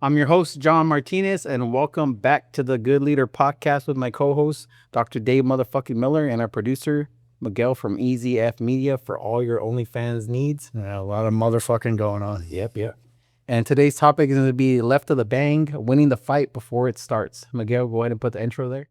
I'm your host, John Martinez, and welcome back to the Good Leader podcast with my co-host, Dr. Dave motherfucking Miller, and our producer, Miguel from Easy F Media for all your OnlyFans needs. Yeah, a lot of motherfucking going on. Yep. And today's topic is going to be left of the bang, winning the fight before it starts. Miguel, go ahead and put the intro there.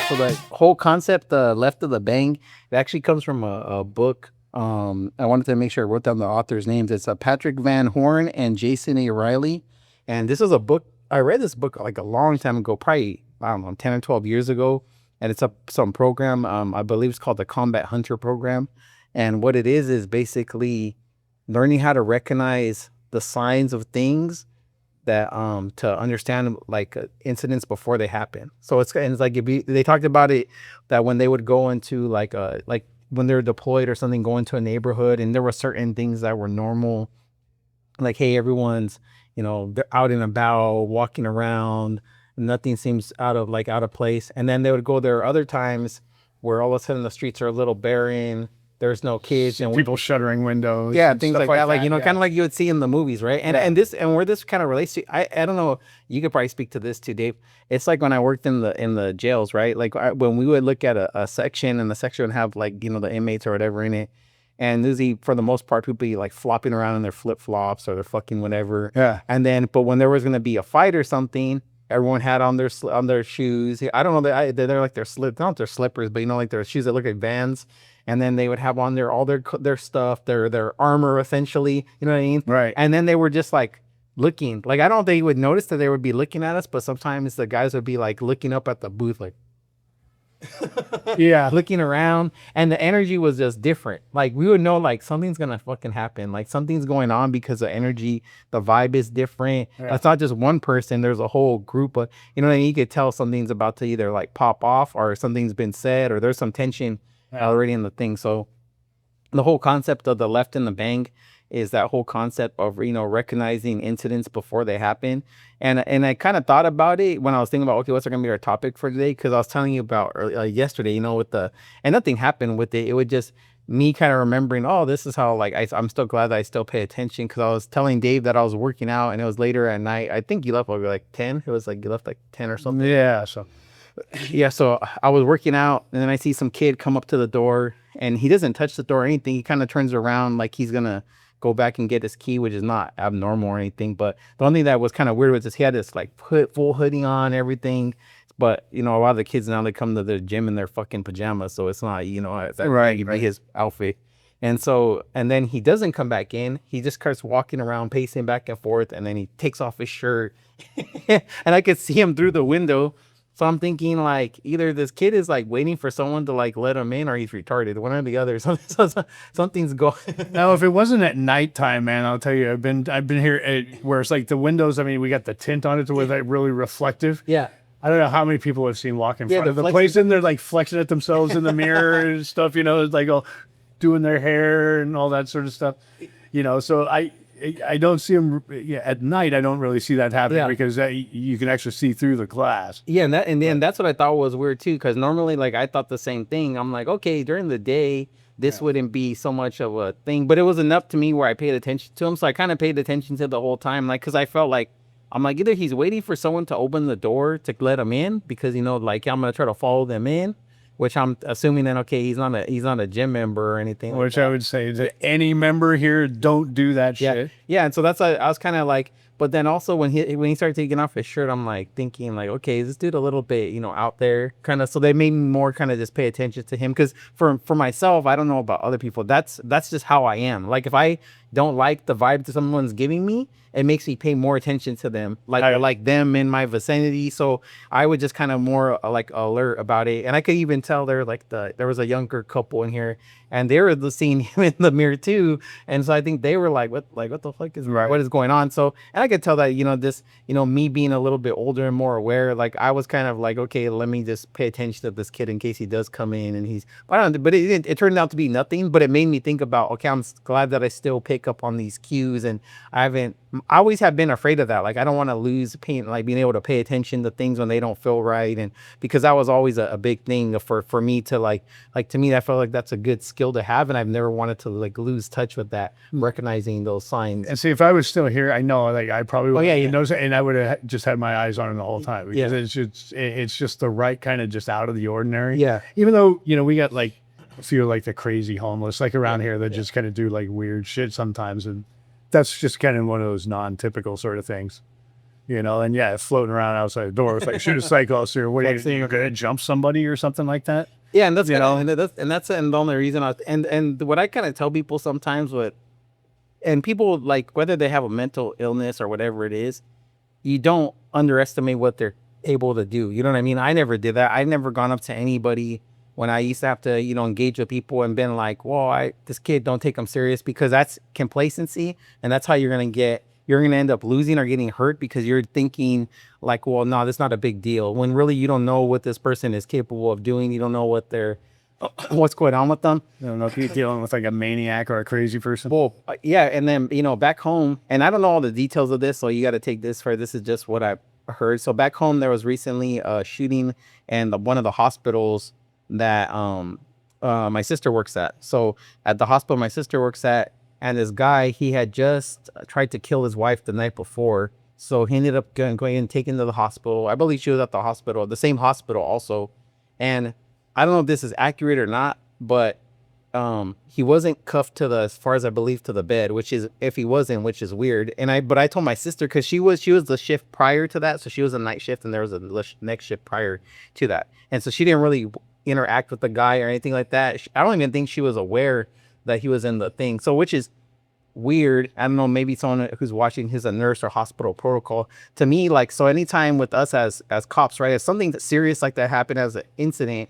So the whole concept, the left of the bang, it actually comes from a book. I wanted to make sure I wrote down the author's names. It's Patrick Van Horn and Jason A. Riley. And this is a book. I read this book like a long time ago, probably, I don't know, 10 or 12 years ago. And it's some program, I believe it's called the Combat Hunter Program. And what it is basically learning how to recognize the signs of things that to understand like incidents before they happen. So it's like they talked about it that when they would go into like when they're deployed or something, go into a neighborhood and there were certain things that were normal, like, hey, everyone's, they're out and about walking around, nothing seems out of place. And then they would go there other times where all of a sudden the streets are a little barren, there's no kids and People shuttering windows. yeah, things like that, yeah. kind of like you would see in the movies, right? And where this kind of relates to, I don't know, you could probably speak to this too, Dave. It's like when I worked in the jails, right? Like when we would look at a section, and the section would have like the inmates or whatever in it, and usually for the most part people be like flopping around in their flip flops or their fucking whatever. Yeah. And then, but when there was gonna be a fight or something, everyone had on their shoes. I don't know, they're like their not their slippers, but like their shoes that look like Vans. And then they would have on all their stuff, their armor, essentially. You know what I mean? Right. And then they were just like looking. Like, I don't think they would notice that they would be looking at us, but sometimes the guys would be like looking up at the booth, like, Yeah. looking around. And the energy was just different. Like, we would know like something's gonna fucking happen. Like, something's going on because the energy, the vibe is different. Yeah. It's not just one person. There's a whole group of, you know what I mean? You could tell something's about to either like pop off or something's been said or there's some tension already in the thing. So the whole concept of the left in the bang is that whole concept of recognizing incidents before they happen. And I kind of thought about it when I was thinking about, okay, what's gonna be our topic for today? Because I was telling you about yesterday, with and nothing happened with it. It would just me kind of remembering, oh, this is how like I'm still glad that I still pay attention, because I was telling Dave that I was working out and it was later at night. I think you left like 10. It was like you left like 10 or something. Yeah. So Yeah, so I was working out and then I see some kid come up to the door and he doesn't touch the door or anything. He kind of turns around like he's gonna go back and get his key, which is not abnormal or anything. But the only thing that was kind of weird was just he had this like full hoodie on, everything. But a lot of the kids now, they come to the gym in their fucking pajamas, so it's not right. his outfit. And then he doesn't come back in. He just starts walking around, pacing back and forth, and then he takes off his shirt, and I could see him through the window. So I'm thinking like either this kid is like waiting for someone to like let him in, or he's retarded, one or the other. Something's going. now, if it wasn't at nighttime, man, I'll tell you, I've been here where it's like the windows. I mean, we got the tint on it to where it's like really reflective. Yeah. I don't know how many people have seen walk in front of the flexing- place, and they're like flexing at themselves in the mirror and stuff. It's like all doing their hair and all that sort of stuff. So I don't see them at night. I don't really see that happening because you can actually see through the glass. Yeah, and that's what I thought was weird too, because normally like I thought the same thing. I'm like, okay, during the day this wouldn't be so much of a thing, but it was enough to me where I paid attention to him. So I kind of paid attention to the whole time, like, because I felt like I'm like, either he's waiting for someone to open the door to let him in, because like I'm gonna try to follow them in, which I'm assuming then, okay, he's not a gym member or anything. Which I would say that any member here, don't do that shit. Yeah, and so that's I was kind of like, but then also when he started taking off his shirt, I'm like thinking like, okay, is this dude a little bit out there kind of? So they made me more kind of just pay attention to him, because for myself, I don't know about other people. That's just how I am. Like if I don't like the vibe that someone's giving me, it makes me pay more attention to them, like them in my vicinity. So I would just kind of more like alert about it. And I could even tell there was a younger couple in here, and they were seeing him in the mirror too. And so I think they were like, what the fuck is what is going on? So, and I could tell that, me being a little bit older and more aware, like I was kind of like, okay, let me just pay attention to this kid in case he does come in and but it turned out to be nothing, but it made me think about, okay, I'm glad that I still pick up on these cues. And I always have been afraid of that. Like, I don't want to lose pain, like being able to pay attention to things when they don't feel right. And because that was always a big thing for me to like to me, I felt like that's a good skill to have. And I've never wanted to like lose touch with that, recognizing those signs. And see, if I was still here, I know, like, I probably would, yeah. knows, and I would have just had my eyes on him the whole time, because it's just the right kind of just out of the ordinary. Yeah. Even though, we got like a few like the crazy homeless, like around here, that just kind of do like weird shit sometimes. And that's just kind of one of those non-typical sort of things, and floating around outside the door. It's like, shoot a psycho officer. What are you think you're going to jump somebody or something like that? Yeah. And that's, and the only reason and what I kind of tell people sometimes and people, like, whether they have a mental illness or whatever it is, you don't underestimate what they're able to do. You know what I mean? I never did that. I've never gone up to anybody when I used to have to, engage with people and been like, well, this kid, don't take him serious, because that's complacency. And that's how you're going to end up losing or getting hurt, because you're thinking like, well, no, that's not a big deal. When really you don't know what this person is capable of doing. You don't know what's going on with them. I don't know if you're dealing with like a maniac or a crazy person. Well, yeah. And then, back home, and I don't know all the details of this, so you got to take this this is just what I heard. So back home, there was recently a shooting in one of the hospitals that my sister works at. So at the hospital my sister works at, and this guy, he had just tried to kill his wife the night before. So he ended up going and taken to the hospital. I believe she was at the same hospital also. And I don't know if this is accurate or not, but he wasn't cuffed as far as I believe, to the bed, which is, if he wasn't, which is weird. But I told my sister, because she was the shift prior to that. So she was a night shift, and there was a next shift prior to that. And so she didn't really interact with the guy or anything like that. I don't even think she was aware that he was in the thing. So, which is weird. I don't know, maybe someone who's watching who's a nurse or hospital protocol. To me, like, so anytime with us as cops, right, if something that's serious like that happened as an incident,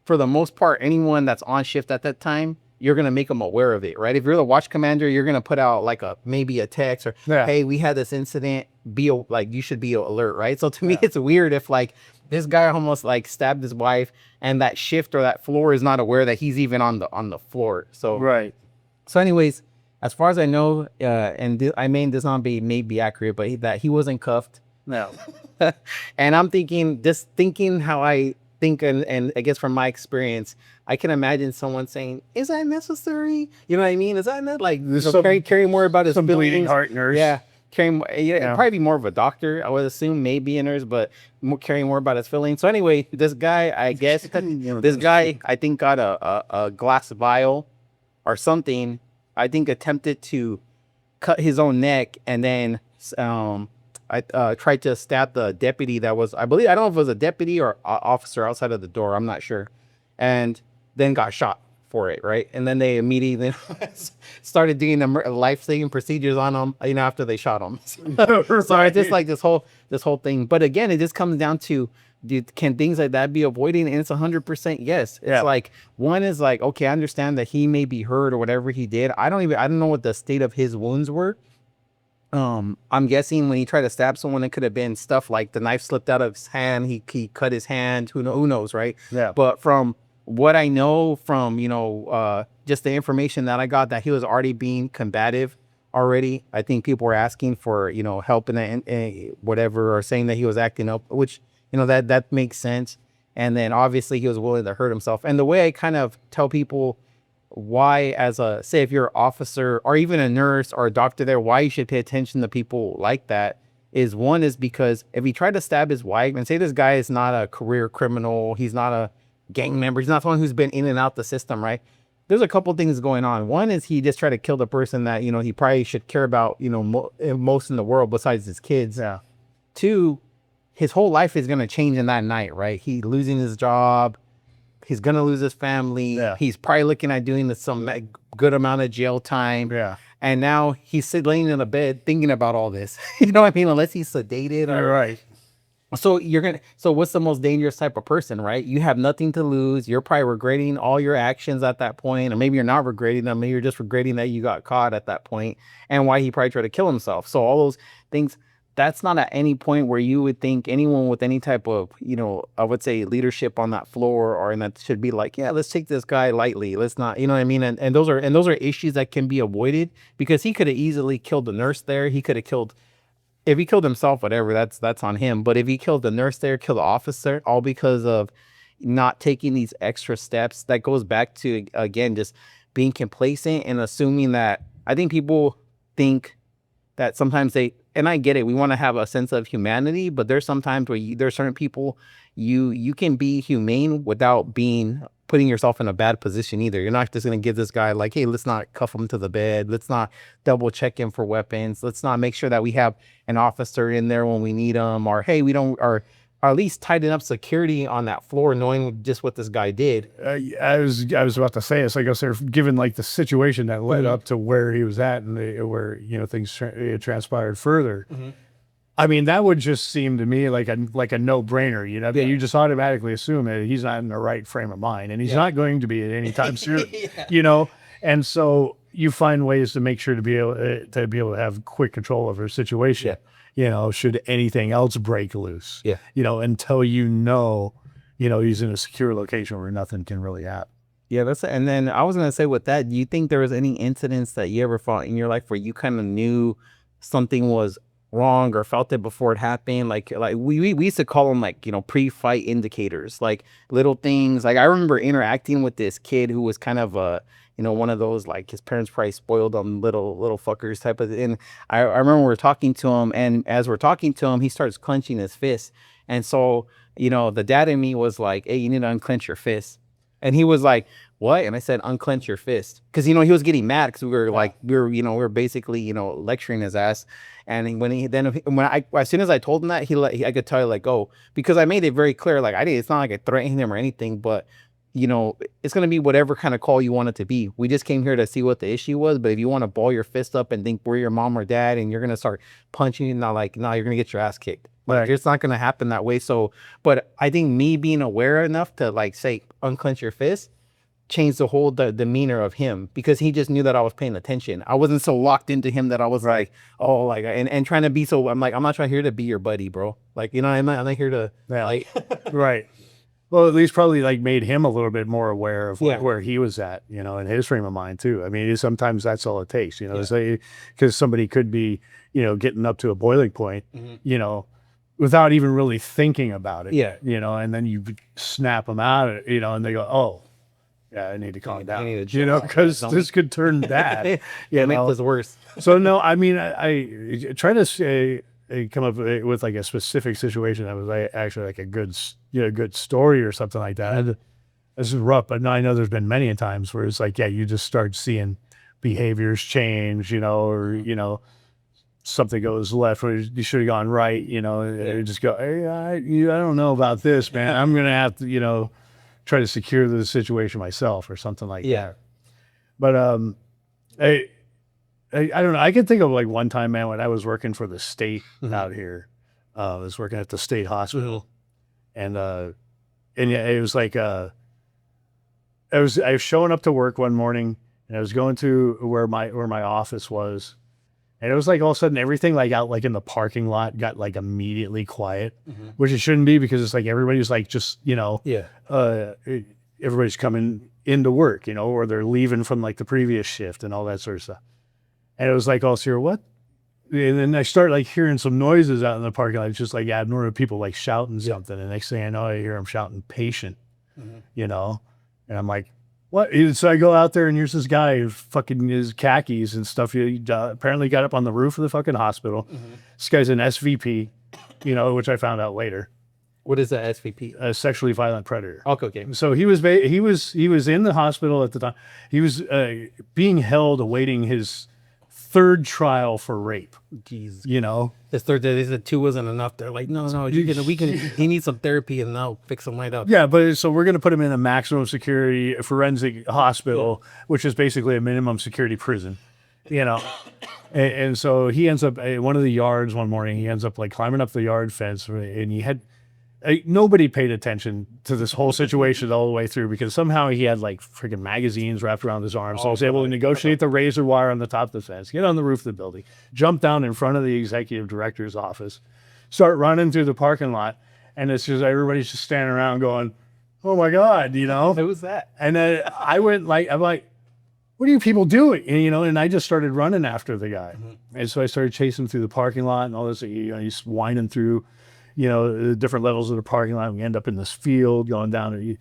for the most part, anyone that's on shift at that time, you're going to make them aware of it, right? If you're the watch commander, you're going to put out like maybe a text or, hey, we had this incident, you should be alert, right? So to me, it's weird if like this guy almost like stabbed his wife, and that shift or that floor is not aware that he's even on the floor. So, right. So anyways, as far as I know, I mean, this may be accurate, but that he wasn't cuffed. No. And I'm thinking how I think, and I guess from my experience, I can imagine someone saying, "Is that necessary?" You know what I mean? Is that not like caring more about his some feelings? bleeding heart nurse? Yeah, probably be more of a doctor. I would assume, maybe a nurse, but caring more about his feelings. So anyway, this guy, I guess, I think got a glass vial or something. I think attempted to cut his own neck, and then I tried to stab the deputy that was, I believe, I don't know if it was a deputy or officer outside of the door. I'm not sure. And then got shot for it, right? And then they immediately started doing the life-saving procedures on him, after they shot him. So it's just like this whole thing. But again, it just comes down to, can things like that be avoided? And it's 100% yes. It's like, one is like, okay, I understand that he may be hurt or whatever he did. I don't know what the state of his wounds were. I'm guessing when he tried to stab someone, it could have been stuff like the knife slipped out of his hand. He cut his hand. Who knows, right? Yeah. But from what I know from, just the information that I got, that he was already being combative already. I think people were asking for, help in whatever, or saying that he was acting up, which, that makes sense. And then obviously he was willing to hurt himself. And the way I kind of tell people why, say if you're an officer or even a nurse or a doctor there, why you should pay attention to people like that is, one is because if he tried to stab his wife, and say this guy is not a career criminal, he's not a gang member, he's not someone who's been in and out the system, right? There's a couple things going on. One is he just tried to kill the person that, he probably should care about, most in the world besides his kids. Yeah. Two, his whole life is going to change in that night, right? He's losing his job. He's going to lose his family. Yeah. He's probably looking at doing some good amount of jail time. Yeah. And now he's laying in a bed thinking about all this. You know what I mean? Unless he's sedated. Right. So so what's the most dangerous type of person, right? You have nothing to lose. You're probably regretting all your actions at that point, or maybe you're not regretting them. Maybe you're just regretting that you got caught at that point and why he probably tried to kill himself. So all those things, that's not at any point where you would think anyone with any type of, I would say leadership on that floor or in that should be like, yeah, let's take this guy lightly. Let's not, you know what I mean? And those are issues that can be avoided because he could have easily killed the nurse there. He could have killed, if he killed himself, whatever, that's on him. But if he killed the nurse there, killed the officer, all because of not taking these extra steps, that goes back to, again, just being complacent and assuming that, I think people think that sometimes and I get it, we want to have a sense of humanity, but there's sometimes where there's certain people you can be humane without putting yourself in a bad position either. You're not just going to give this guy like, hey, let's not cuff him to the bed. Let's not double check him for weapons. Let's not make sure that we have an officer in there when we need him, or hey, we don't, or at least tighten up security on that floor, knowing just what this guy did. I was about to say, it's like I was given like the situation that led up to where he was at and where things transpired further. I mean, that would just seem to me like a no-brainer. You just automatically assume that he's not in the right frame of mind, and he's not going to be at any time soon. And so you find ways to make sure to be able to have quick control over a situation. Should anything else break loose. Until he's in a secure location where nothing can really happen. Yeah, that's it. And then I was gonna say with that, do you think there was any incidents that you ever felt in your life where you kind of knew something was wrong or felt it before it happened? Like we used to call them like, pre-fight indicators, like little things. Like I remember interacting with this kid who was kind of one of those, like his parents probably spoiled them little fuckers type of. And I remember we were talking to him, and as we're talking to him, he starts clenching his fist. And so, the dad in me was like, hey, you need to unclench your fist. And he was like, what? And I said, unclench your fist. Because, he was getting mad because we were basically, lecturing his ass. And as soon as I told him that, I could tell, like, oh, because I made it very clear, like, it's not like I threatened him or anything, but, it's going to be whatever kind of call you want it to be. We just came here to see what the issue was. But if you want to ball your fist up and think we're your mom or dad and you're going to start punching, no, you're going to get your ass kicked. Like, it's not going to happen that way. So, but I think me being aware enough to like say, unclench your fist, changed the whole demeanor of him, because he just knew that I was paying attention. I wasn't so locked into him that I was like, oh, like, and trying to be so, I'm like, I'm not trying here to be your buddy, bro. Like, I'm not here to, like, right. Well, at least probably like made him a little bit more aware of where he was at, in his frame of mind too. I mean, sometimes that's all it takes, because somebody could be, getting up to a boiling point, without even really thinking about it. And then you snap them out, and they go, oh, yeah, I need to calm down, because this could turn bad. Make this worse. So no, I mean, I try to say, come up with like a specific situation that was actually like a good story or something like that. This is rough, but no, I know there's been many times where it's like, you just start seeing behaviors change, or something goes left where you should have gone right, you just go, hey, I don't know about this, man. I'm gonna have to, try to secure the situation myself or something like that. But I don't know. I can think of like one time, man, when I was working for the state out here. I was working at the state hospital, and yeah, it was like I was showing up to work one morning, and I was going to where my office was, and it was like all of a sudden everything like out like in the parking lot got like immediately quiet, which it shouldn't be, because it's like everybody's like just everybody's coming into work, or they're leaving from like the previous shift and all that sort of stuff. And it was like, oh, sir, what? And then I start like hearing some noises out in the parking lot. It's just like abnormal people like shouting something. And next thing I know, I hear them shouting patient, and I'm like, what? So I go out there, and here's this guy fucking his khakis and stuff. He apparently got up on the roof of the fucking hospital. This guy's an SVP, which I found out later. What is that SVP? A sexually violent predator. Okay. So he was in the hospital at the time. He was being held awaiting his third trial for rape. Jeez. His third, they said 2 wasn't enough. They're like, no, he needs some therapy, and I'll fix him right up. Yeah, but so we're going to put him in a maximum security forensic hospital, which is basically a minimum security prison. you know. And so he ends up at one of the yards one morning. He ends up like climbing up the yard fence, and he had nobody paid attention to this whole situation all the way through because somehow he had like freaking magazines wrapped around his arm. So I was able to negotiate the razor wire on the top of the fence, get on the roof of the building, jump down in front of the executive director's office, start running through the parking lot, and it's just everybody's just standing around going, "Oh my God," you know. Who was that? And then I went like, I'm like, what are you people doing? And, you know, and I just started running after the guy. And so I started chasing him through the parking lot and all this, you know, he's winding through, you know, the different levels of the parking lot. We end up in this field going down there.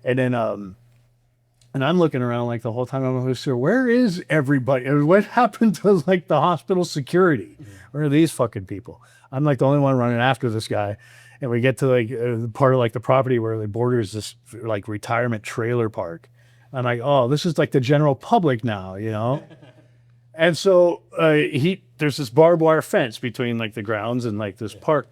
And then, and I'm looking around like the whole time I'm like, sir, where is everybody? And what happened to like the hospital security? Where are these fucking people? I'm like the only one running after this guy. And we get to like part of like the property where it borders this like retirement trailer park. I'm like, oh, this is like the general public now, you know? And so there's this barbed wire fence between like the grounds and like this park.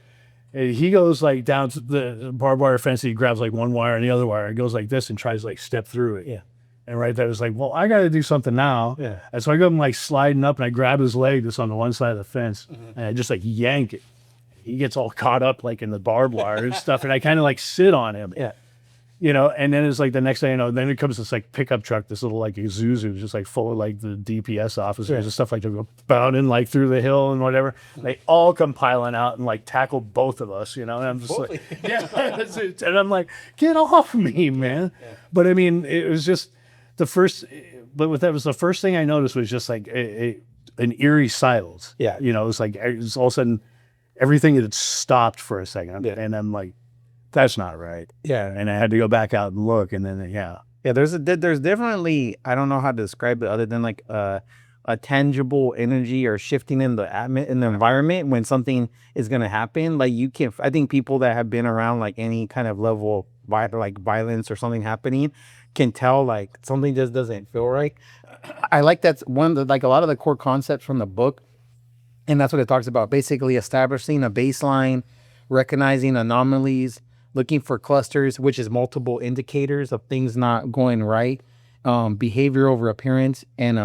And he goes like down to the barbed wire fence. He grabs like one wire and the other wire and goes like this and tries to like step through it. Yeah. And right there, it's like, well, I got to do something now. Yeah. And so I go like sliding up and I grab his leg that's on the one side of the fence and I just like yank it. He gets all caught up like in the barbed wire and stuff. And I kind of like sit on him. Yeah. You know, and then it's like the next thing you know, then it comes this like pickup truck, this little like Isuzu, just like full of like the DPS officers and stuff like that, go bounding like through the hill and whatever. They all come piling out and like tackle both of us, you know. And I'm just like, yeah, that's it. And I'm like, get off me, man. Yeah. But I mean, it was just the first. But with that was the first thing I noticed was just like an eerie silence. Yeah, you know, it was like it was all of a sudden everything had stopped for a second, and I'm like, that's not right. Yeah. And I had to go back out and look, and then yeah, there's definitely, I don't know how to describe it other than like a tangible energy or shifting in the environment when something is going to happen. Like you can't, I think people that have been around like any kind of level of like violence or something happening can tell like something just doesn't feel right. I like that's one of the, like a lot of the core concepts from the book. And that's what it talks about, basically establishing a baseline, recognizing anomalies, looking for clusters, which is multiple indicators of things not going right, behavior over appearance, and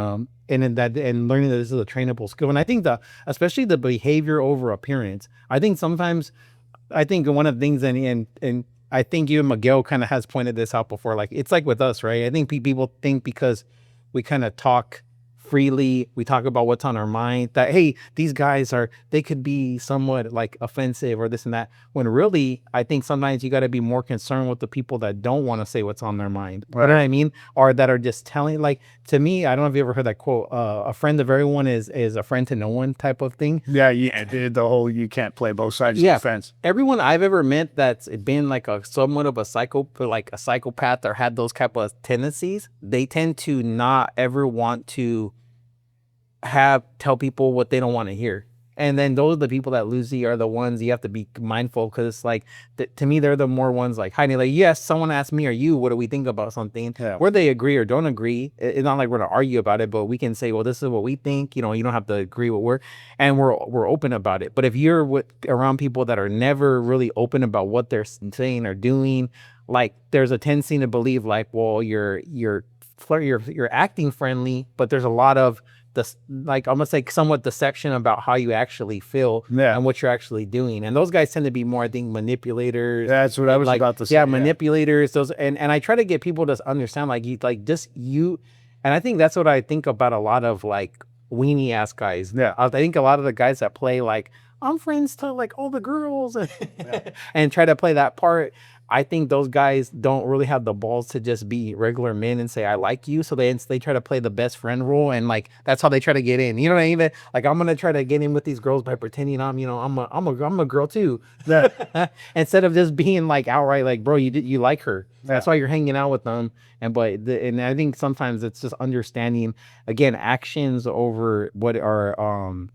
learning that this is a trainable skill. And I think especially the behavior over appearance, I think sometimes, I think one of the things, and I think you and Miguel kind of has pointed this out before, like it's like with us, right? I think people think because we kind of talk freely, we talk about what's on our mind, that hey, these guys they could be somewhat like offensive or this and that, when really I think sometimes you got to be more concerned with the people that don't want to say what's on their mind. Right. You know what I mean? Or that are just telling, like, to me, I don't know if you ever heard that quote, a friend of everyone is a friend to no one type of thing. Yeah, the whole you can't play both sides of the fence. Everyone I've ever met that's been like somewhat of a psychopath or had those type of tendencies, they tend to not ever want to tell people what they don't want to hear. And then those are the people that lose are the ones you have to be mindful, because it's like, to me, they're the more ones like hiding. Like, yes, someone asked me or you, what do we think about something? Yeah. Whether they agree or don't agree, it's not like we're going to argue about it, but we can say, well, this is what we think. You know, you don't have to agree with we're open about it. But if you're around people that are never really open about what they're saying or doing, like there's a tendency to believe like, well, you're acting friendly, but there's a lot of like, I'm gonna say somewhat deception about how you actually feel and what you're actually doing. And those guys tend to be more, I think, manipulators. That's what I was about to say. Yeah, manipulators. Those, and I try to get people to understand, like, and I think that's what I think about a lot of like weenie ass guys. Yeah, I think a lot of the guys that play like, I'm friends to like all the girls and try to play that part. I think those guys don't really have the balls to just be regular men and say, I like you. So they try to play the best friend role. And like, that's how they try to get in. You know what I mean? Like, I'm going to try to get in with these girls by pretending I'm a girl too. Yeah. Instead of just being like outright, like, bro, you like her. That's why you're hanging out with them. And I think sometimes it's just understanding, again, actions over what are,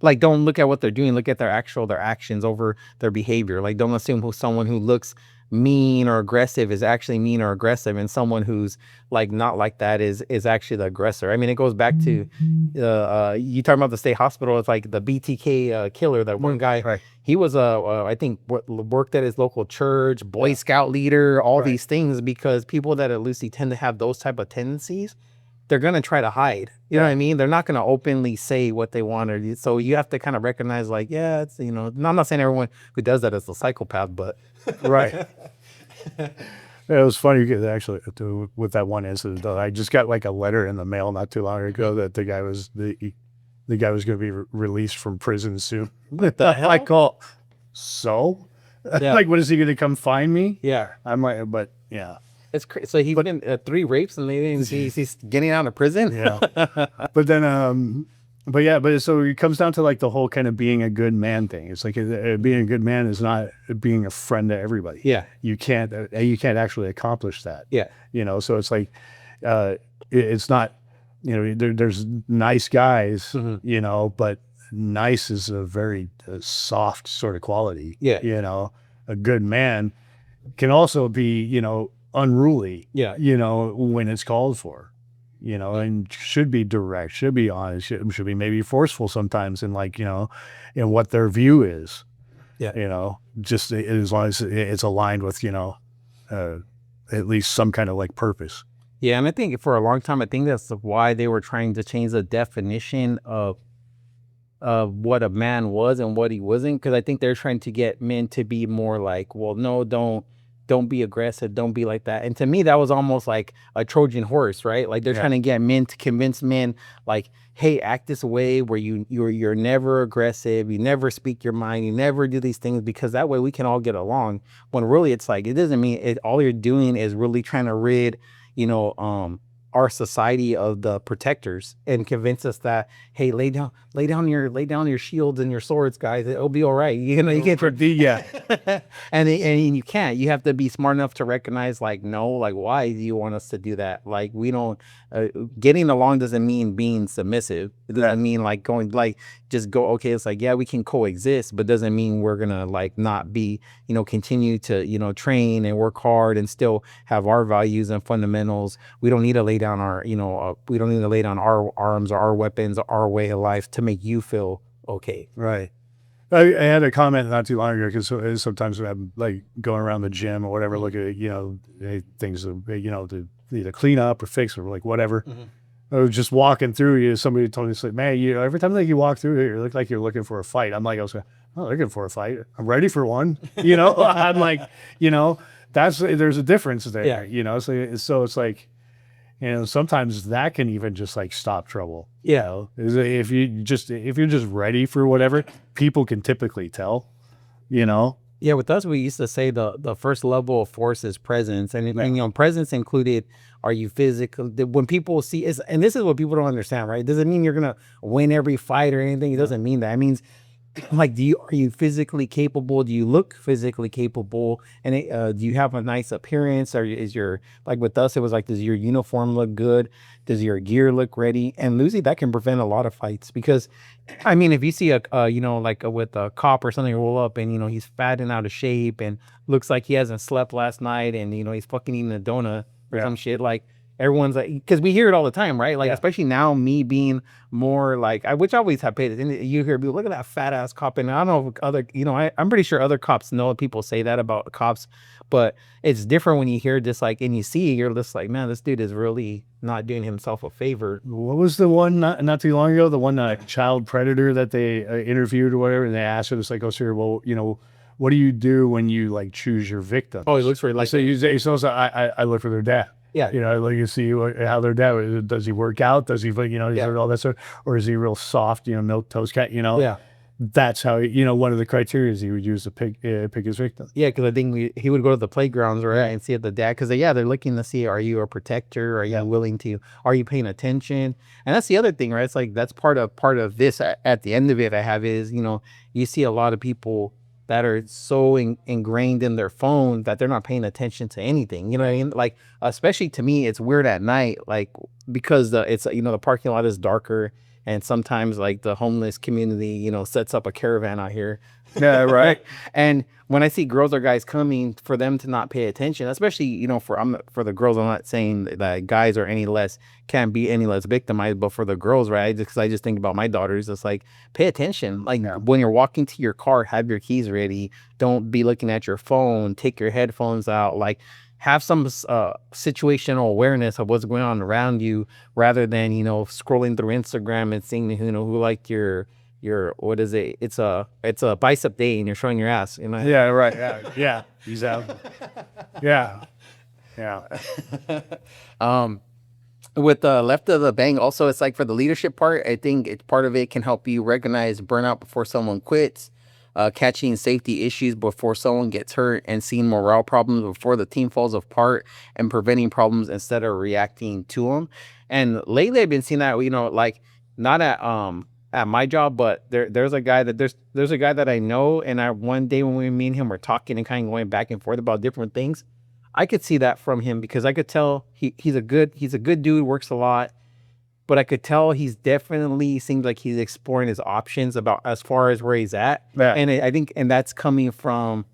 like, don't look at what they're doing, look at their actions over their behavior. Like, don't assume someone who looks mean or aggressive is actually mean or aggressive, and someone who's like not like that is actually the aggressor. I mean, it goes back to you talking about the state hospital. It's like the BTK killer, that one guy. Right. He was I think worked at his local church, Boy Scout leader, all these things, because people that at Lucy tend to have those type of tendencies, they're gonna try to hide. You know what I mean? They're not gonna openly say what they want, or so you have to kind of recognize, like, yeah, it's, you know, I'm not saying everyone who does that is a psychopath, but Right. It was funny because actually with that one incident, though, I just got like a letter in the mail not too long ago that the guy was going to be released from prison soon. what the hell? I call, so Yeah. like, what is he going to come find me? Yeah, I'm like, but yeah, it's crazy. So he's been 3 rapes, and they didn't see he's getting out of prison. yeah. But then, but yeah, but so it comes down to like the whole kind of being a good man thing. It's like being a good man is not being a friend to everybody. Yeah. You can't actually accomplish that. Yeah. You know, so it's like, it's not, you know, there's nice guys, you know, but nice is a very soft sort of quality. Yeah. You know, a good man can also be, you know, unruly. Yeah. You know, when it's called for, you know, and should be direct, should be honest, should be maybe forceful sometimes in, like, you know, in what their view is. Yeah. You know, just as long as it's aligned with, you know, at least some kind of like purpose. Yeah, and I think for a long time, I think that's why they were trying to change the definition of what a man was and what he wasn't, because I think they're trying to get men to be more like, well, no, don't be aggressive, don't be like that. And to me, that was almost like a Trojan horse, right? Like they're trying to get men to convince men, like, hey, act this way where you're never aggressive, you never speak your mind, you never do these things, because that way we can all get along. When really it's like, it doesn't mean it. All you're doing is really trying to rid, you know, our society of the protectors, and convince us that, hey, lay down your shields and your swords, guys. It'll be all right. You know, you can't. Yeah. and you can't. You have to be smart enough to recognize, like, no, like, why do you want us to do that? Like, we don't. Getting along doesn't mean being submissive. It doesn't mean like going, like, just go. Okay, it's like, yeah, we can coexist, but doesn't mean we're gonna, like, not be, you know, continue to, you know, train and work hard and still have our values and fundamentals. We don't need to lay down our, you know, we don't need to lay down our arms or our weapons or our way of life to make you feel okay. Right. I had a comment not too long ago, because sometimes when I'm like going around the gym or whatever, look at, you know, things, you know, to either clean up or fix or like whatever. I was just walking through, you. Somebody told me, like, man, you know, every time like you walk through here, you look like you're looking for a fight. I'm like, I was like, I'm not looking for a fight. I'm ready for one. You know, I'm like, you know, there's a difference there. Yeah. You know, so it's like, you know, sometimes that can even just like stop trouble. Yeah. You know? If you're just ready for whatever, people can typically tell, you know. Yeah, with us, we used to say the first level of force is presence, and you know, presence included, are you physical? When people see is, and this is what people don't understand, right? It doesn't mean you're gonna win every fight or anything. It doesn't mean that. It means, like, are you physically capable? Do you look physically capable? And do you have a nice appearance? Or is your, like with us, it was like, does your uniform look good? Does your gear look ready? And Lucy, that can prevent a lot of fights, because, I mean, if you see you know, like with a cop or something roll up and, you know, he's fat and out of shape and looks like he hasn't slept last night, and, you know, he's fucking eating a donut or some shit, like, everyone's like, because we hear it all the time, right? Like, especially now, me being more like, which I always have paid attention. You hear people, look at that fat ass cop, and I don't know if other, you know, I'm pretty sure other cops know people say that about cops, but it's different when you hear this, like, and you see, you're just like, man, this dude is really not doing himself a favor. What was the one not too long ago? The one child predator that they interviewed or whatever, and they asked him, it's like, oh, sir, well, you know, what do you do when you like choose your victim? Oh, he looks for, like, So I look for their dad. Yeah. You know, like, you see how their dad is. Does he work out? Does he, you know, all that sort, or is he real soft, you know, milk toast cat, you know? Yeah. That's how, you know, one of the criteria he would use to pick his victim. Yeah, because I think he would go to the playgrounds, right, and see the dad, because they're looking to see, are you a protector? Are you willing to? Are you paying attention? And that's the other thing, right? It's like, that's part of this. At the end of it, I have is, you know, you see a lot of people that are so ingrained in their phone that they're not paying attention to anything. You know what I mean? Like, especially to me, it's weird at night, like, because it's, you know, the parking lot is darker, and sometimes, like, the homeless community, you know, sets up a caravan out here. Yeah, right. And when I see girls or guys coming, for them to not pay attention, especially, you know, for the girls, I'm not saying that guys are can't be any less victimized, but for the girls, right? Because I just think about my daughters, it's like, pay attention. Like, when you're walking to your car, have your keys ready. Don't be looking at your phone. Take your headphones out. Like, have some situational awareness of what's going on around you, rather than, you know, scrolling through Instagram and seeing, you know, who liked your what is it? It's a bicep day and you're showing your ass, you know. Yeah, right. Yeah, yeah. Exactly. Yeah, yeah, With the left of the bang, also, it's like for the leadership part, I think it's part of it can help you recognize burnout before someone quits, catching safety issues before someone gets hurt, and seeing morale problems before the team falls apart, and preventing problems instead of reacting to them. And lately I've been seeing that, you know, like, not at my job, but there's a guy that there's a guy that I know, and I one day when me and him were talking and kind of going back and forth about different things, I could see that from him, because I could tell he's a good dude, works a lot, but I could tell he's definitely seems like he's exploring his options about as far as where he's at. yeah. And I think, and that's coming from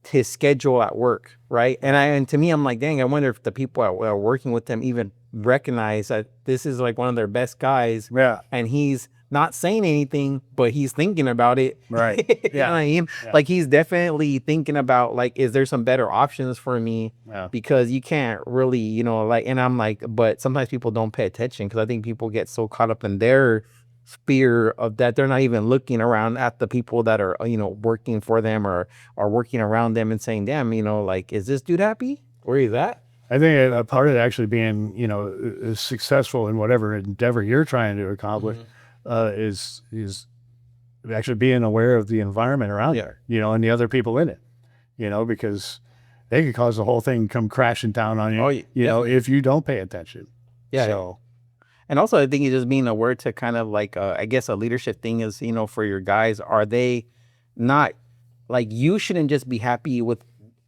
his schedule at work, right? And to me, I'm like, dang, I wonder if the people are working with him even recognize that this is like one of their best guys, Yeah. and he's not saying anything, but he's thinking about it. Right. You know what I mean? Yeah. Like, he's definitely thinking about, like, is there some better options for me? Yeah. Because you can't really, you know, like, and I'm like, but sometimes people don't pay attention, because I think people get so caught up in their fear of that they're not even looking around at the people that are, you know, working for them, or are working around them, and saying, damn, you know, like, is this dude happy? Where he's at? I think a part of it actually being, you know, successful in whatever endeavor you're trying to accomplish is actually being aware of the environment around you, you know, and the other people in it, you know, because they could cause the whole thing come crashing down on you, Oh, you know, if you don't pay attention. Yeah. So, And also, I think it's just being aware to kind of like, I guess a leadership thing is, you know, for your guys, are they not, like, you shouldn't just be happy with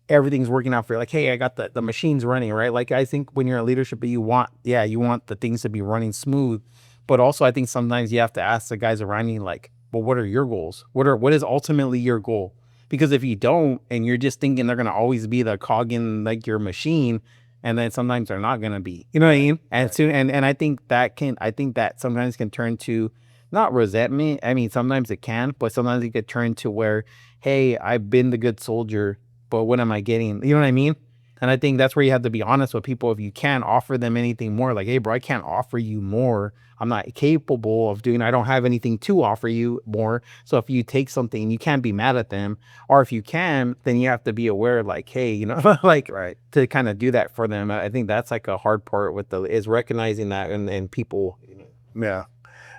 everything's working out for you. Like, hey, I got the machines running, right? Like, I think when you're in leadership, you want the things to be running smooth. But also, I think sometimes you have to ask the guys around you, like, well, what are your goals? What is ultimately your goal? Because if you don't, and you're just thinking they're gonna always be the cog in, like, your machine, and then sometimes they're not gonna be, you know what I mean? And soon, and I think that sometimes can turn to not resentment. I mean, sometimes it can, but sometimes it could turn to where, hey, I've been the good soldier, but what am I getting? You know what I mean? And I think that's where you have to be honest with people. If you can't offer them anything more, like, hey, bro, I can't offer you more. I'm not capable of doing, I don't have anything to offer you more. So if you take something, you can't be mad at them. Or if you can, then you have to be aware, like, hey, you know, like, right. to kind of do that for them. I think that's like a hard part with is recognizing that, and people, you know. Yeah.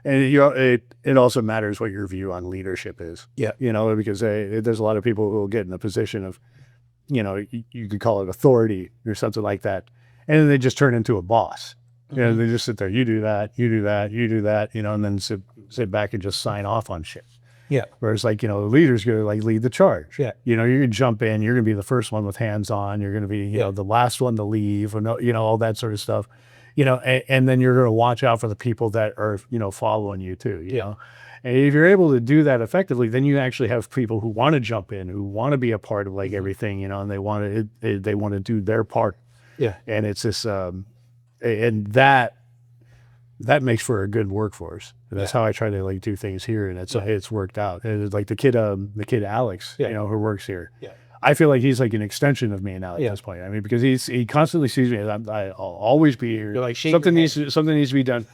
And you know, it also matters what your view on leadership is. Yeah. You know, because there's a lot of people who will get in a position of, you know, you could call it authority or something like that, and then they just turn into a boss. You know, they just sit there, you do that, you do that, you do that, you know, and then sit back and just sign off on shit. Yeah. Whereas, like, you know, the leader's gonna, like, lead the charge. Yeah. You know, you're gonna jump in, you're gonna be the first one with hands on, you're gonna be, you know, the last one to leave, or no, you know, all that sort of stuff. You know, and then you're gonna watch out for the people that are, you know, following you too. You know, and if you're able to do that effectively, then you actually have people who want to jump in, who want to be a part of, like, everything, you know, and they want to do their part. Yeah. And it's this and that makes for a good workforce. And that's how I try to, like, do things here, and it's worked out. And it's like the kid Alex, you know, who works here. Yeah. I feel like he's like an extension of me now at this point. I mean, because he constantly sees me, and I'll always be here. You're like, something needs to be done.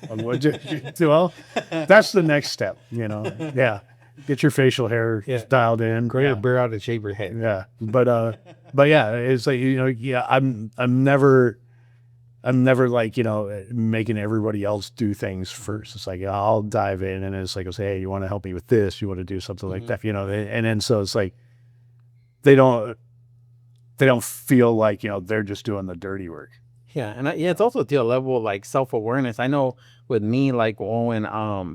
Well, that's the next step, you know. Yeah. Get your facial hair dialed in. Grow your beard out and shave your head. Yeah. But yeah, it's like, you know, I'm never like, you know, making everybody else do things first. It's like, I'll dive in, and it's like, I'll say, hey, you want to help me with this? You want to do something like that? You know, and then so it's like, they don't feel like, you know, they're just doing the dirty work. Yeah. And it's also to a level of, like, self-awareness. I know with me, like, when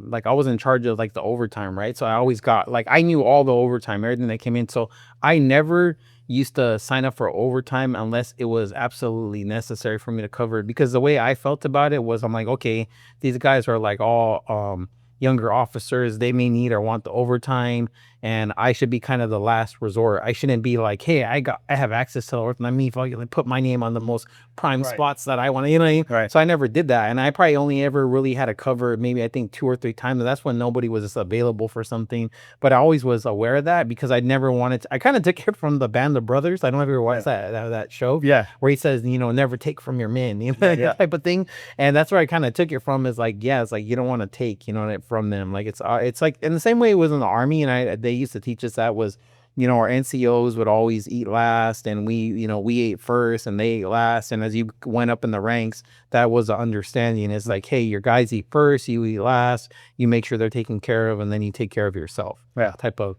like, I was in charge of, like, the overtime, right? So I always got, like, I knew all the overtime, everything that came in. So I never used to sign up for overtime unless it was absolutely necessary for me to cover it, because the way I felt about it was, I'm like, okay, these guys are, like, all younger officers, they may need or want the overtime, and I should be kind of the last resort. I shouldn't be like, hey, I have access to the overtime, let me fucking put my name on the most prime spots that I want to, you know what I mean? Right. So I never did that. And I probably only ever really had to cover maybe I think 2 or 3 times. And that's when nobody was available for something. But I always was aware of that because I never wanted to. I kind of took it from the Band of Brothers. I don't know if you ever watched that show. Yeah. Where he says, you know, never take from your men, you know, that type of thing. And that's where I kind of took it from is like, yeah, it's like you don't want to take, you know, from them. Like it's like in the same way it was in the Army. And they used to teach us that was, you know, our NCOs would always eat last and we ate first and they ate last. And as you went up in the ranks, that was the understanding. It's like, hey, your guys eat first, you eat last, you make sure they're taken care of, and then you take care of yourself. Yeah. Type of.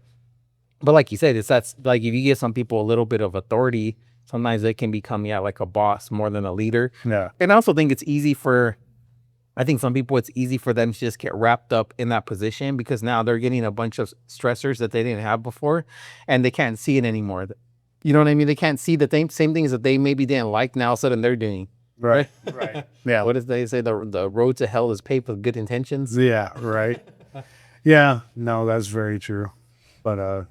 But like you said, that's like if you give some people a little bit of authority, sometimes they can become, like a boss more than a leader. Yeah. And I also think I think some people, it's easy for them to just get wrapped up in that position because now they're getting a bunch of stressors that they didn't have before and they can't see it anymore. You know what I mean? They can't see the same things that they maybe didn't like now, all of a sudden they're doing. Right. Right. Yeah. What does they say? The road to hell is paved with good intentions. Yeah. Right. Yeah. No, that's very true. But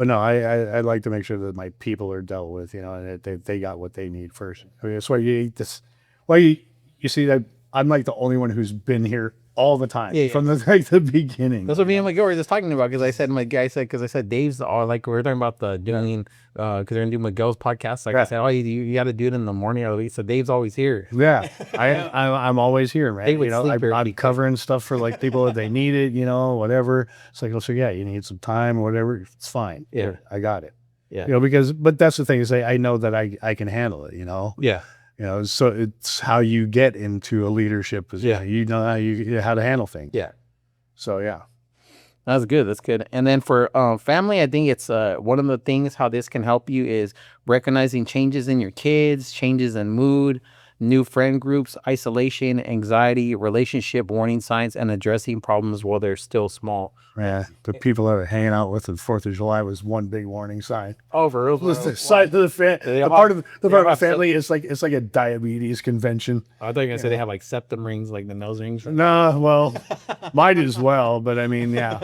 no, I like to make sure that my people are dealt with, you know, and that they got what they need first. I mean, that's why you eat this. Why you see that I'm like the only one who's been here all the time from the beginning. That's what me and my girl were just talking about because I said Dave's all like we were talking about the doing because they're gonna do Miguel's podcast. Like I said, you got to do it in the morning or at least. So Dave's always here. Yeah, I'm always here, man. Dave You know, I'm covering stuff for like people that they need it, you know, whatever. It's like, so yeah, you need some time or whatever. It's fine. Yeah, I got it. Yeah, you know, but that's the thing is I know that I can handle it. You know. Yeah. You know, so it's how you get into a leadership position. Yeah. You know how to handle things. Yeah. So yeah. That's good. That's good. And then for family, I think it's one of the things how this can help you is recognizing changes in your kids, changes in mood, new friend groups, isolation, anxiety, relationship warning signs, and addressing problems while they're still small. Yeah, the people that are hanging out with the 4th of July was one big warning sign. Oh, for real? The side of the part of the family is like it's like a diabetes convention. I thought you were gonna say they have like septum rings, like the nose rings. No, well, might as well, but I mean, yeah.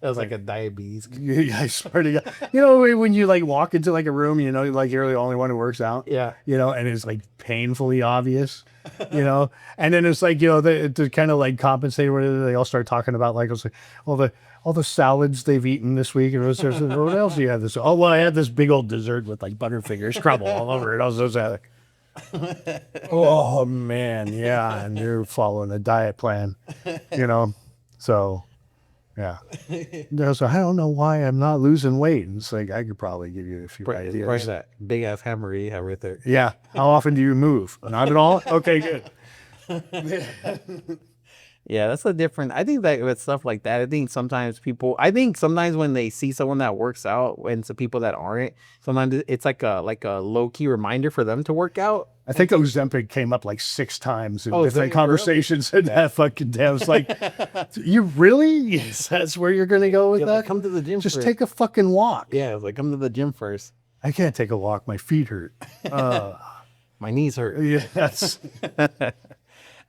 That was like a diabetes. I swear to God. You know, when you like walk into like a room, you know, like you're the only one who works out. Yeah. You know, and it's like painfully obvious, you know, and then it's like, you know, to kind of like compensate, whatever, they all start talking about like, it's like all the salads they've eaten this week. And what else do you have this? Oh, well, I had this big old dessert with like Butterfingers crumble all over it. I was so sad. Oh man. Yeah. And you're following a diet plan, you know? So yeah. So I don't know why I'm not losing weight. And it's like, I could probably give you a few ideas. Where's that big ass hammer you have right there? Yeah. How often do you move? Not at all? Okay, good. Yeah, that's a different. I think that with stuff like that, I think sometimes when they see someone that works out and some people that aren't, sometimes it's like a low key reminder for them to work out. I think Ozempic came up like 6 times in Oh, different conversations and that fucking day. I was like, you really? Yes, that's where you're going to go with that? Like, come to the gym Just first. take a fucking walk. Yeah, I was like, come to the gym first. I can't take a walk. My feet hurt. My knees hurt. Yeah, that's...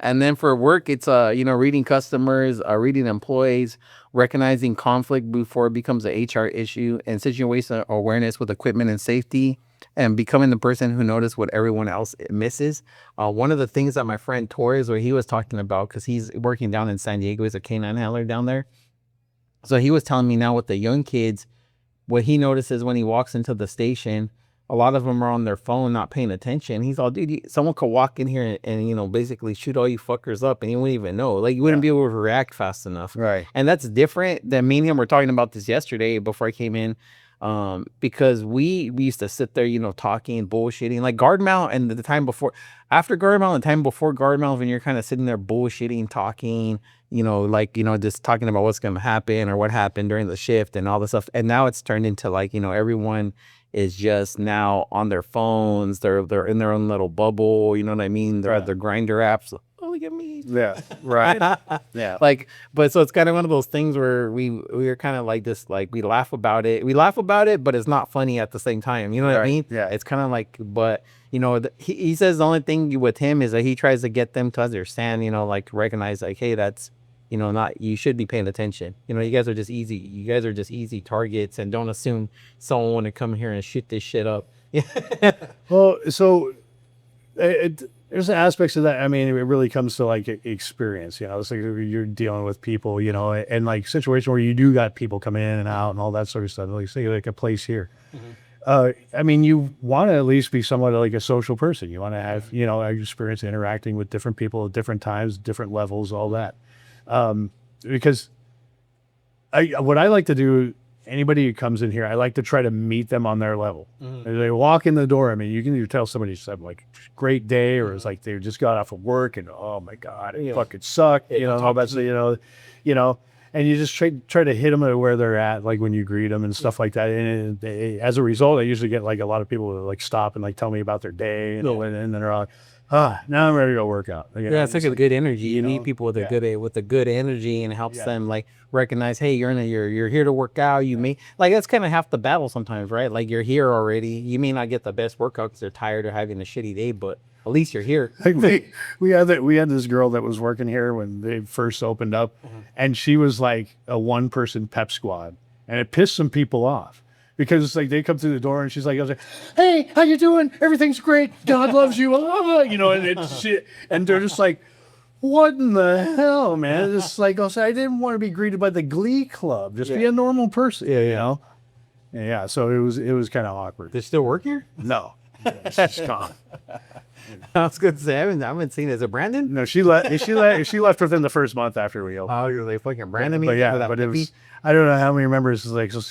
And then for work, it's reading customers, reading employees, recognizing conflict before it becomes an HR issue, and situation awareness with equipment and safety, and becoming the person who notices what everyone else misses. One of the things that my friend Torres, where he was talking about, because he's working down in San Diego, he's a canine handler down there. So he was telling me now with the young kids, what he notices when he walks into the station, a lot of them are on their phone, not paying attention. He's all, dude, someone could walk in here and basically shoot all you fuckers up and you wouldn't even know. Like, you wouldn't be able to react fast enough. Right. And that's different than me and him were talking about this yesterday before I came in. Because we used to sit there, talking, bullshitting, like guard mount and the time before, after guard mount, and the time before guard mount, when you're kind of sitting there bullshitting, talking, just talking about what's going to happen or what happened during the shift and all this stuff. And now it's turned into like, everyone is just now on their phones. They're in their own little bubble. You know what I mean? They're at their grinder apps. Oh, look at me. Yeah. Right. Yeah. But so it's kind of one of those things where we are kind of like this, like we laugh about it. We laugh about it, but it's not funny at the same time. You know what I mean? Yeah. It's kind of like, but he says the only thing with him is that he tries to get them to understand, like recognize like, hey, that's, not, you should be paying attention. You guys are just easy targets, and don't assume someone want to come here and shoot this shit up. Well, so there's aspects of that. I mean, it really comes to like experience, you know, it's like you're dealing with people, you know, and like situation where you do got people coming in and out and all that sort of stuff. Like say like a place here. I mean, you want to at least be somewhat like a social person. You want to have, you know, experience interacting with different people at different times, different levels, all that. Because what I like to do, anybody who comes in here, I like to try to meet them on their level. As they walk in the door, I mean, you can either tell somebody's had like great day, or it's like they just got off of work and oh my god, it fucking sucked, you know, all that, you know, and you just try to hit them at where they're at, like when you greet them and stuff like that. And as a result, I usually get like a lot of people to like stop and like tell me about their day, and then they're like, now I'm ready to go work out. Yeah, it's like a good energy. You know, meet people with a good energy, and helps them like recognize, hey, you're here to work out. You may like that's kind of half the battle sometimes, right? Like you're here already. You may not get the best workout because they're tired or having a shitty day, but at least you're here. Like we had this girl that was working here when they first opened up, and she was like a one person pep squad, and it pissed some people off. Because it's like they come through the door and she's like, "Hey, how you doing? Everything's great. God loves you." You know, and it's shit. And they're just like, "What in the hell, man?" It's like, I didn't want to be greeted by the Glee Club. Just be a normal person. You know. Yeah. So it was kind of awkward. They still work here? No, she's gone. I was good to say I haven't seen it. Is it Brandon? No, she left. She left within the first month after we opened. Oh, you're like fucking Brandon. But yeah, but it was. I don't know how many members is like. So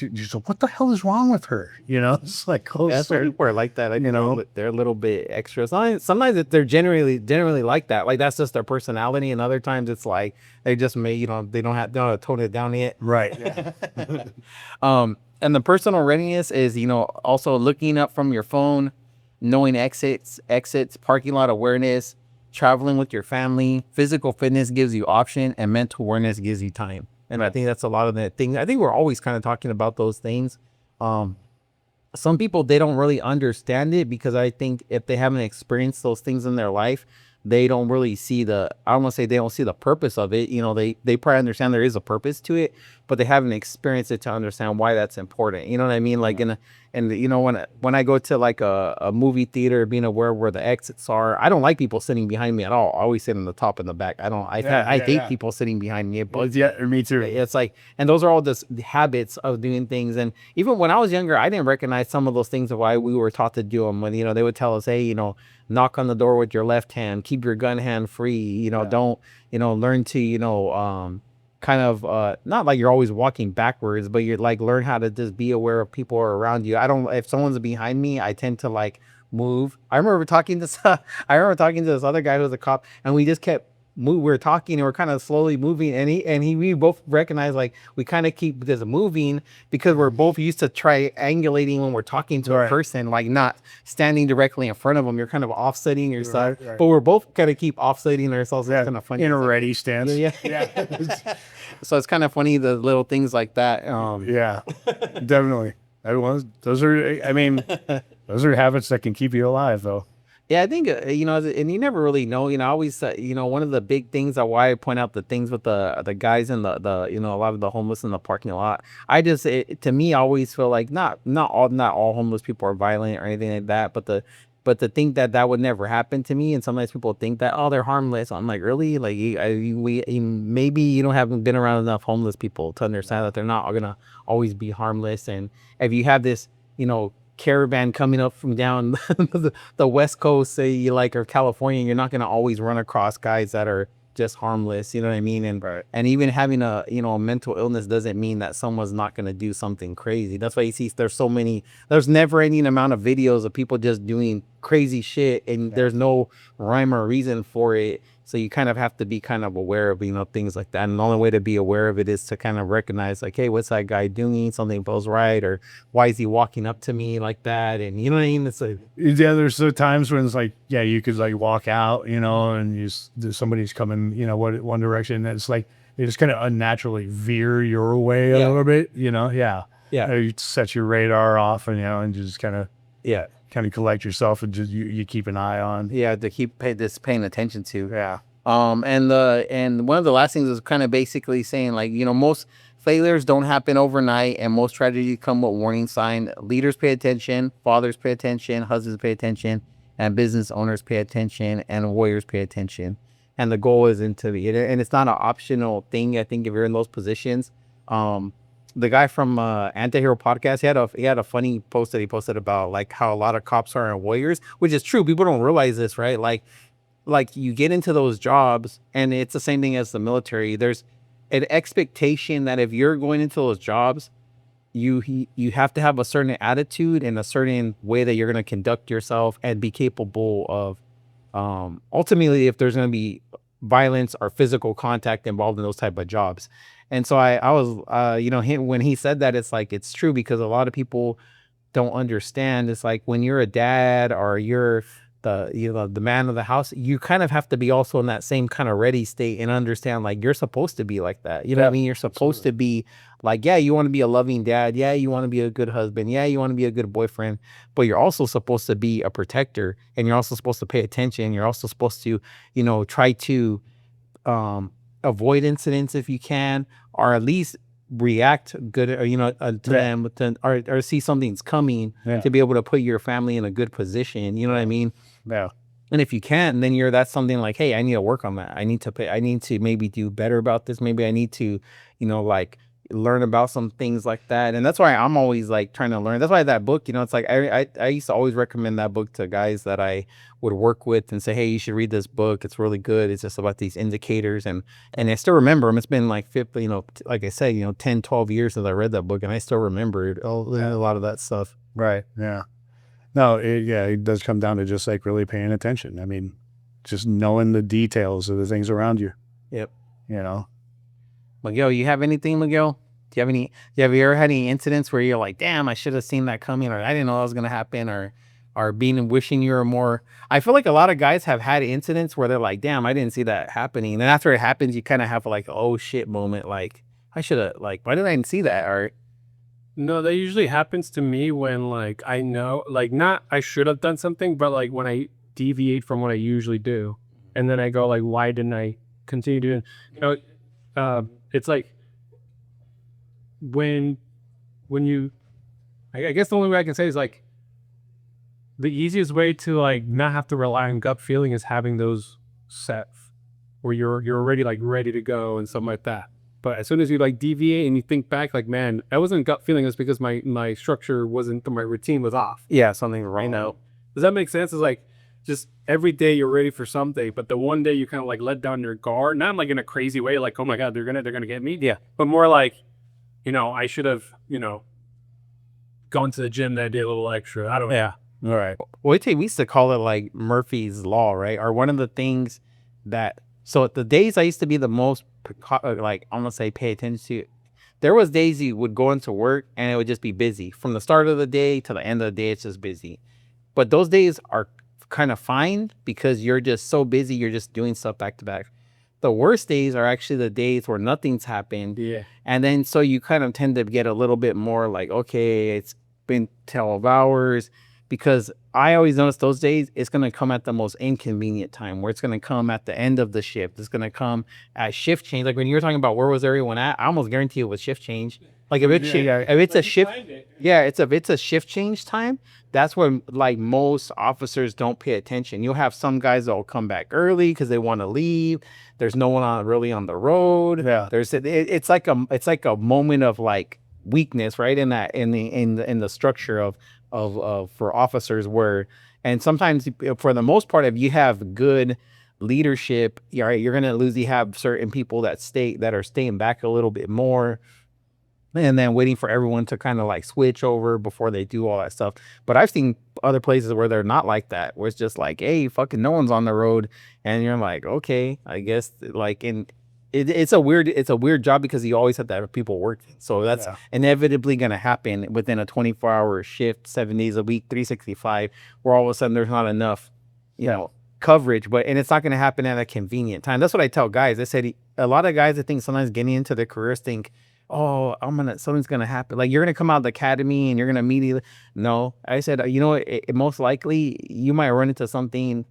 what the hell is wrong with her? You know, it's like That's what people are like that. You know, they're a little bit extra. Sometimes they're generally like that. Like that's just their personality, and other times it's like they just may, you know, they don't have to tone it down yet. Right. And the personal readiness is, you know, also looking up from your phone, knowing exits, parking lot awareness, traveling with your family. Physical fitness gives you option, and mental awareness gives you time. And I think that's a lot of the things. I think we're always kind of talking about those things. Some people, they don't really understand it, because I think if they haven't experienced those things in their life, they don't really see I don't want to say they don't see the purpose of it. You know, they probably understand there is a purpose to it, but they haven't experienced it to understand why that's important. You know what I mean? Like, and you know, when I go to like a movie theater, being aware where the exits are, I don't like people sitting behind me at all. I always sit in the top and the back. I hate people sitting behind me. But me too. It's like, and those are all just habits of doing things. And even when I was younger, I didn't recognize some of those things of why we were taught to do them. When, you know, they would tell us, hey, you know, knock on the door with your left hand, keep your gun hand free, you know, don't, you know, learn to, you know, kind of not like you're always walking backwards, but you're like, learn how to just be aware of people around you. If someone's behind me, I tend to like move. I remember talking to this other guy who was a cop, and we just kept we were talking and we're kind of slowly moving, and we both recognized like we kind of keep this moving because we're both used to triangulating when we're talking to a person, like not standing directly in front of them. You're kind of offsetting yourself, but we're both kind of keep offsetting ourselves. It's kind of funny in a ready stance. So it's kind of funny, the little things like that. Definitely. Those are habits that can keep you alive, though. Yeah, I think, you know, and you never really know, you know, I always, you know, one of the big things that why I point out the things with the guys and the, you know, a lot of the homeless in the parking lot. To me, I always feel like not all homeless people are violent or anything like that, but to think that would never happen to me. And sometimes people think that, oh, they're harmless. I'm like, really? Like, maybe you haven't been around enough homeless people to understand that they're not gonna always be harmless. And if you have this, you know, caravan coming up from down the West Coast, say you like, or California, you're not gonna always run across guys that are just harmless, you know what I mean? And even having a, you know, a mental illness doesn't mean that someone's not going to do something crazy. That's why you see there's never ending amount of videos of people just doing crazy shit, and there's no rhyme or reason for it. So you kind of have to be kind of aware of, you know, things like that. And the only way to be aware of it is to kind of recognize, like, hey, what's that guy doing? Something feels right, or why is he walking up to me like that? And you know what I mean? It's like, there's so times when it's like, you could like walk out, you know, and somebody's coming, you know, one direction. And it's like they just kind of unnaturally veer your way a little bit, you know. You set your radar off, and you know, and just kind of collect yourself, and just you keep an eye on. To keep paying attention to. And one of the last things is kind of basically saying, like, you know, most failures don't happen overnight, and most tragedies come with warning sign. Leaders pay attention, fathers pay attention, husbands pay attention, and business owners pay attention, and warriors pay attention. And the goal is into the, and it's not an optional thing. I think if you're in those positions, the guy from Antihero podcast, he had a funny post that he posted about like how a lot of cops are in warriors, which is true. People don't realize this, right? Like you get into those jobs, and it's the same thing as the military. There's an expectation that if you're going into those jobs, you have to have a certain attitude and a certain way that you're going to conduct yourself and be capable of, ultimately, if there's going to be violence or physical contact involved in those type of jobs. And so I was, when he said that, it's like, it's true, because a lot of people don't understand. It's like when you're a dad or you're the man of the house, you kind of have to be also in that same kind of ready state and understand, like, you're supposed to be like that. You know what I mean? You're supposed to be like, yeah, you want to be a loving dad. Yeah, you want to be a good husband. Yeah, you want to be a good boyfriend. But you're also supposed to be a protector, and you're also supposed to pay attention. You're also supposed to, try to avoid incidents if you can, or at least react good, or to them, or see something's coming, to be able to put your family in a good position. You know what I mean? Yeah. And if you can't, then that's something like, hey, I need to work on that. I need to maybe do better about this. Maybe I need to, like, learn about some things like that. And that's why I'm always like trying to learn. That's why that book, it's like I used to always recommend that book to guys that I would work with and say, hey, you should read this book. It's really good. It's just about these indicators. And I still remember them. It's been like like I said, 10, 12 years since I read that book, and I still remember a lot of that stuff. Right. Yeah. No, it does come down to just like really paying attention. I mean, just knowing the details of the things around you. Yep. Miguel, you have anything, Miguel? Have you ever had any incidents where you're like, damn, I should have seen that coming, or I didn't know that was going to happen, or wishing you were more? I feel like a lot of guys have had incidents where they're like, damn, I didn't see that happening. And after it happens, you kind of have like, oh shit moment. Like, I should have, like, why did I see that? Or, No, that usually happens to me when, like, I know, like, not I should have done something, but like when I deviate from what I usually do, and then I go like, why didn't I continue doing? It's like when you, I guess the only way I can say is like the easiest way to like not have to rely on gut feeling is having those set where you're already like ready to go and something like that. But as soon as you like deviate and you think back, like, man, I wasn't gut feeling. It's because my structure wasn't, my routine was off. yeah, something wrong. Does that make sense? It's like just every day you're ready for something, but the one day you kind of like let down your guard, not like in a crazy way, like, oh my God, they're gonna get me. Yeah. But more like, I should have, gone to the gym that day a little extra. I don't know. Yeah. all right. Well, we used to call it like Murphy's Law, right? Or one of the things that, so the days I used to be the most, like, I'm going to say pay attention to, there was days you would go into work and it would just be busy. From the start of the day to the end of the day, it's just busy. But those days are kind of fine because you're just so busy, you're just doing stuff back to back. The worst days are actually the days where nothing's happened. Yeah. And then so you kind of tend to get a little bit more like, okay, it's been 12 hours. Because I always notice those days, it's going to come at the most inconvenient time, where it's going to come at the end of the shift. It's going to come at shift change. Like when you were talking about where was everyone at, I almost guarantee it was shift change. Like if it's a shift, if it's a shift change time, that's when like most officers don't pay attention. You'll have some guys that will come back early because they want to leave. There's no one really on the road. Yeah. It's like a moment of like weakness, right? In the structure of for officers, where, and sometimes for the most part, if you have good leadership, you're going to usually have certain people that are staying back a little bit more, and then waiting for everyone to kind of like switch over before they do all that stuff. But I've seen other places where they're not like that, where it's just like, hey, fucking no one's on the road, and you're like, okay, I guess, like, it's a weird job because you always have to have people working. So that's inevitably going to happen within a 24-hour shift, 7 days a week, 365, where all of a sudden there's not enough, coverage. And it's not going to happen at a convenient time. That's what I tell guys. I said a lot of guys, I think sometimes getting into their careers think, oh, something's going to happen. Like you're going to come out of the academy and you're going to immediately. No, I said, most likely you might run into something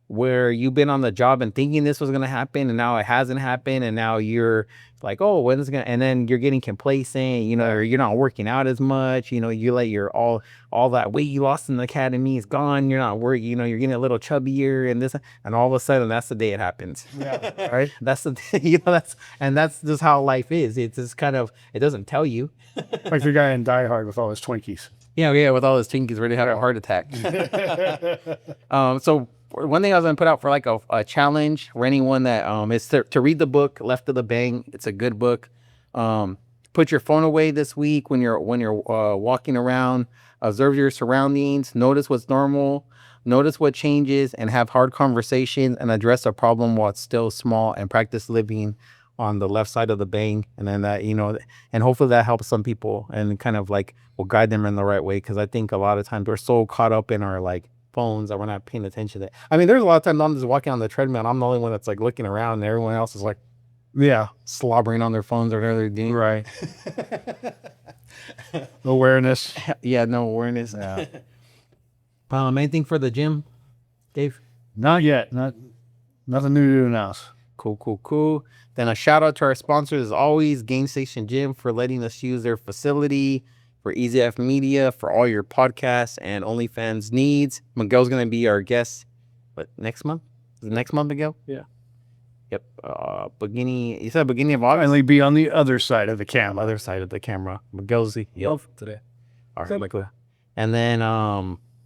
where you've been on the job and thinking this was going to happen and now it hasn't happened, and now you're like, oh, when is it gonna, and then you're getting complacent, you know, or you're not working out as much, you know, you let your all that weight you lost in the academy is gone, you're not working, you know, you're getting a little chubbier and this, and all of a sudden that's the day it happens. Yeah. Right, that's the you know, that's just how life is. It's just kind of, it doesn't tell you. Like the guy in Die Hard with all his Twinkies. Yeah, with all his tinkies ready to have a heart attack. So one thing I was gonna put out for like a challenge for anyone that is to read the book Left of the Bang. It's a good book. Put your phone away this week when you're walking around. Observe your surroundings. Notice what's normal. Notice what changes, and have hard conversations and address a problem while it's still small, and practice living on the left side of the bang. And then that, you know, and hopefully that helps some people and kind of like will guide them in the right way. Cause I think a lot of times we're so caught up in our like phones that we're not paying attention to that. I mean, there's a lot of times I'm just walking on the treadmill and I'm the only one that's like looking around, and everyone else is like, Yeah. slobbering on their phones or whatever they're doing. Right. Awareness. Yeah, no awareness. Yeah. Anything for the gym, Dave? Not yet. Nothing new to announce. Cool. Then a shout out to our sponsors as always, Gain Station Gym, for letting us use their facility, for EasyF Media, for all your podcasts and OnlyFans needs. Miguel's going to be our guest, but next month? Is it next month, Miguel? Yeah. Yep. You said beginning of August? Finally be on the other side of the camera. Other side of the camera. Miguel's the Love today. all right, Miguel. And then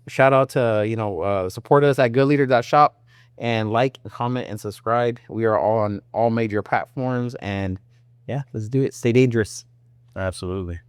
shout out to, support us at goodleader.shop, and like, comment, and subscribe. We are all on all major platforms, and yeah, let's do it. Stay dangerous. Absolutely.